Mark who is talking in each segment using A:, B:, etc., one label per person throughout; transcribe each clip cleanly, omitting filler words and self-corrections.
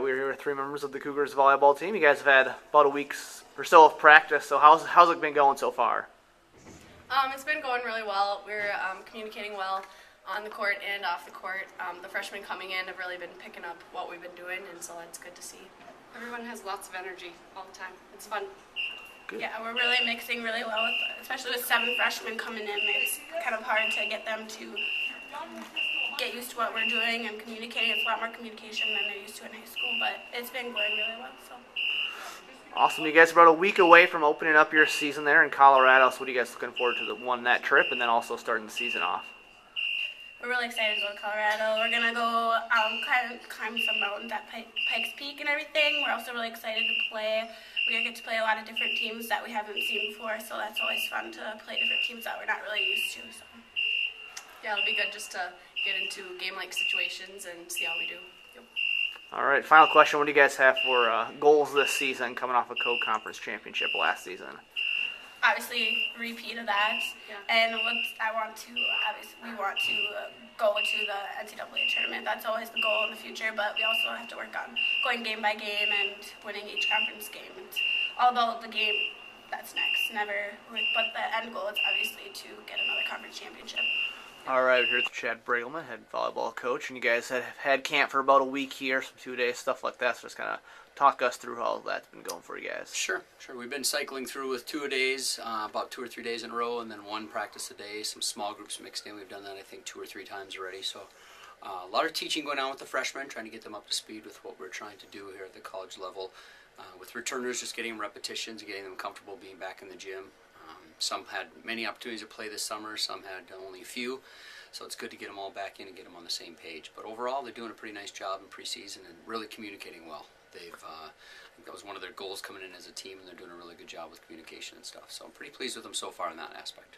A: we're here with 3 members of the Cougars volleyball team. You guys have had about a week or so of practice, so how's it been going so far?
B: It's been going really well. We're communicating well on the court and off the court. The freshmen coming in have really been picking up what we've been doing, and so it's good to see.
C: Everyone has lots of energy all the time. It's fun.
A: Good.
B: Yeah, we're really mixing really well, especially with 7 freshmen coming in. It's kind of hard to get them to get used to what we're doing and communicating. It's a lot more communication than they're used to in high school, but it's been going really well. So.
A: Awesome. You guys are about a week away from opening up your season there in Colorado, so what are you guys looking forward to that trip and then also starting the season off?
B: We're really excited to go to Colorado. We're going to go climb some mountains at Pikes Peak and everything. We're also really excited to play. We get to play a lot of different teams that we haven't seen before, so that's always fun to play different teams that we're not really used to. So.
C: Yeah, it'll be good just to get into game-like situations and see how we do. Yep.
A: All right, final question. What do you guys have for goals this season coming off a co-conference championship last season?
B: Obviously, repeat of that.
C: Yeah.
B: And we want to go to the NCAA tournament. That's always the goal in the future, but we also have to work on going game by game and winning each conference game. It's all about the game that's next. But the end goal is obviously to get another conference championship.
A: All right, here's Chad Braegelmann, head volleyball coach, and you guys have had camp for about a week here, some 2 days, stuff like that, so just kind of talk us through how that's been going for you guys.
D: Sure. We've been cycling through with 2 days, about 2 or 3 days in a row, and then 1 practice a day, some small groups mixed in. We've done that, I think, 2 or 3 times already, so a lot of teaching going on with the freshmen, trying to get them up to speed with what we're trying to do here at the college level. With returners, just getting them repetitions, getting them comfortable being back in the gym. Some had many opportunities to play this summer, some had only a few. So it's good to get them all back in and get them on the same page. But overall, they're doing a pretty nice job in preseason and really communicating well. I think that was one of their goals coming in as a team, and they're doing a really good job with communication and stuff. So I'm pretty pleased with them so far in that aspect.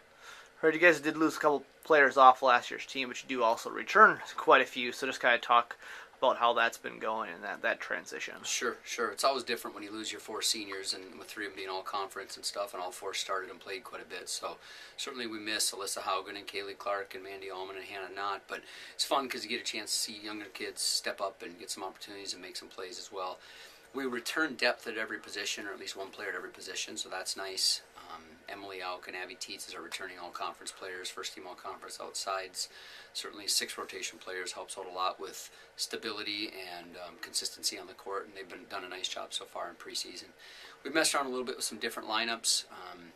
A: Heard you guys did lose a couple players off last year's team, but you do also return quite a few. So just kind of talk about how that's been going and that transition.
D: Sure. It's always different when you lose your 4 seniors, and with 3 of them being all conference and stuff, and all 4 started and played quite a bit. So certainly we miss Alyssa Haugen and Kaylee Clark and Mandy Allman and Hannah Knott, but it's fun because you get a chance to see younger kids step up and get some opportunities and make some plays as well. We return depth at every position, or at least 1 player at every position, so that's nice. Emily Auch and Abby Tietz are returning all-conference players, first-team all-conference outsides. Certainly 6 rotation players helps out a lot with stability and consistency on the court, and they've done a nice job so far in preseason. We've messed around a little bit with some different lineups,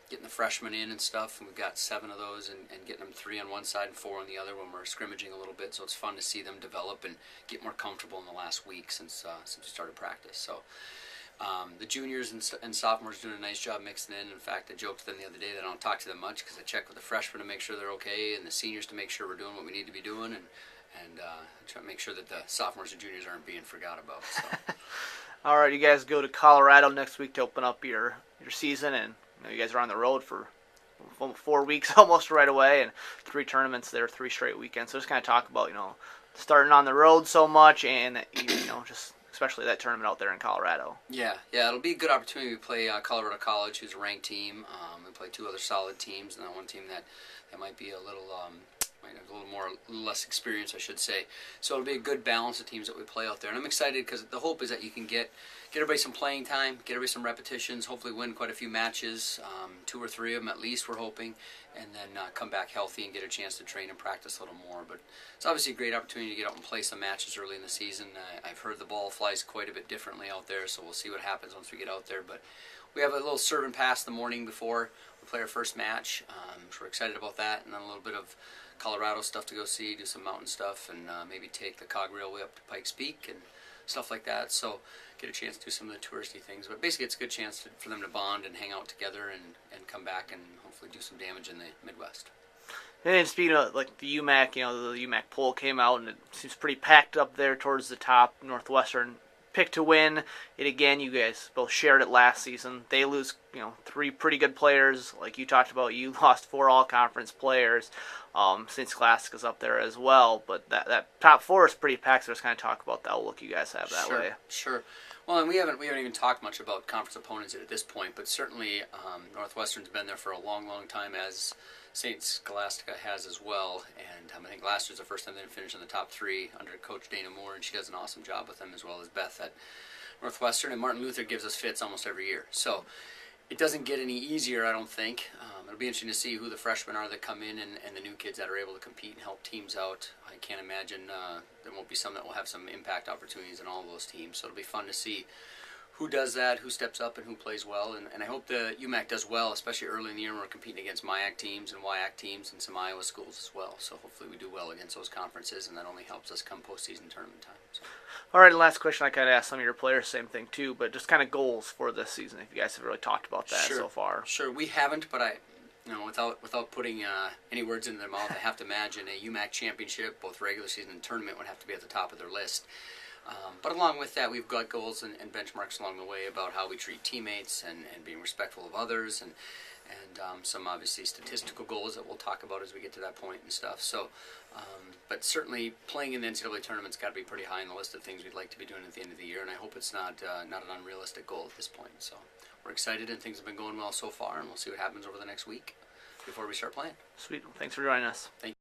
D: getting the freshmen in and stuff, and we've got 7 of those, and getting them 3 on one side and 4 on the other when we're scrimmaging a little bit, so it's fun to see them develop and get more comfortable in the last week since we started practice. So the juniors and sophomores doing a nice job mixing in. In fact, I joked to them the other day that I don't talk to them much because I check with the freshmen to make sure they're okay, and the seniors to make sure we're doing what we need to be doing, and try to make sure that the sophomores and juniors aren't being forgot about. So.
A: All right, you guys go to Colorado next week to open up your season, and you guys are on the road for 4 weeks almost right away, and 3 tournaments there, 3 straight weekends. So just kind of talk about starting on the road so much, and just especially that tournament out there in Colorado. Yeah,
D: it'll be a good opportunity to play Colorado College, who's a ranked team. We play 2 other solid teams, and then 1 team that might be a little less experience, I should say. So it'll be a good balance of teams that we play out there. And I'm excited because the hope is that you can get everybody some playing time, get everybody some repetitions, hopefully win quite a few matches, 2 or 3 of them at least, we're hoping, and then come back healthy and get a chance to train and practice a little more. But it's obviously a great opportunity to get out and play some matches early in the season. I've heard the ball flies quite a bit differently out there, so we'll see what happens once we get out there. But we have a little serve and pass the morning before we play our first match, so we're excited about that, and then a little bit of Colorado stuff to go see, do some mountain stuff, and maybe take the cog railway up to Pikes Peak and stuff like that. So get a chance to do some of the touristy things. But basically it's a good chance for them to bond and hang out together and come back and hopefully do some damage in the Midwest.
A: And speaking of like the UMAC, the UMAC poll came out and it seems pretty packed up there towards the top. Northwestern picked to win it again. You guys both shared it last season. They lose, 3 pretty good players. Like you talked about, you lost 4 all-conference players. Since Classic is up there as well. But that top 4 is pretty packed, so just kind of talk about the outlook you guys have that way.
D: Sure. Well, and we haven't even talked much about conference opponents at this point, but certainly Northwestern's been there for a long, long time, as St. Scholastica has as well. And I think last year's the first time they finished in the top 3 under Coach Dana Moore, and she does an awesome job with them, as well as Beth at Northwestern. And Martin Luther gives us fits almost every year. So it doesn't get any easier, I don't think. It'll be interesting to see who the freshmen are that come in and the new kids that are able to compete and help teams out. I can't imagine there won't be some that will have some impact opportunities in all of those teams. So it'll be fun to see who does that, who steps up, and who plays well. And I hope the UMAC does well, especially early in the year when we're competing against MIAC teams and WIAC teams and some Iowa schools as well. So hopefully we do well against those conferences, and that only helps us come postseason tournament time. So.
A: All right, last question. I kind of asked some of your players, same thing too, but just kind of goals for this season. If you guys have really talked about that so far.
D: Sure, we haven't, but without putting any words into their mouth, I have to imagine a UMAC championship, both regular season and tournament, would have to be at the top of their list. But along with that, we've got goals and benchmarks along the way about how we treat teammates and being respectful of others, and some obviously statistical goals that we'll talk about as we get to that point and stuff. So, but certainly playing in the NCAA tournament's got to be pretty high on the list of things we'd like to be doing at the end of the year, and I hope it's not an unrealistic goal at this point. So we're excited, and things have been going well so far, and we'll see what happens over the next week before we start playing.
A: Sweet. Thanks for joining us.
D: Thank you.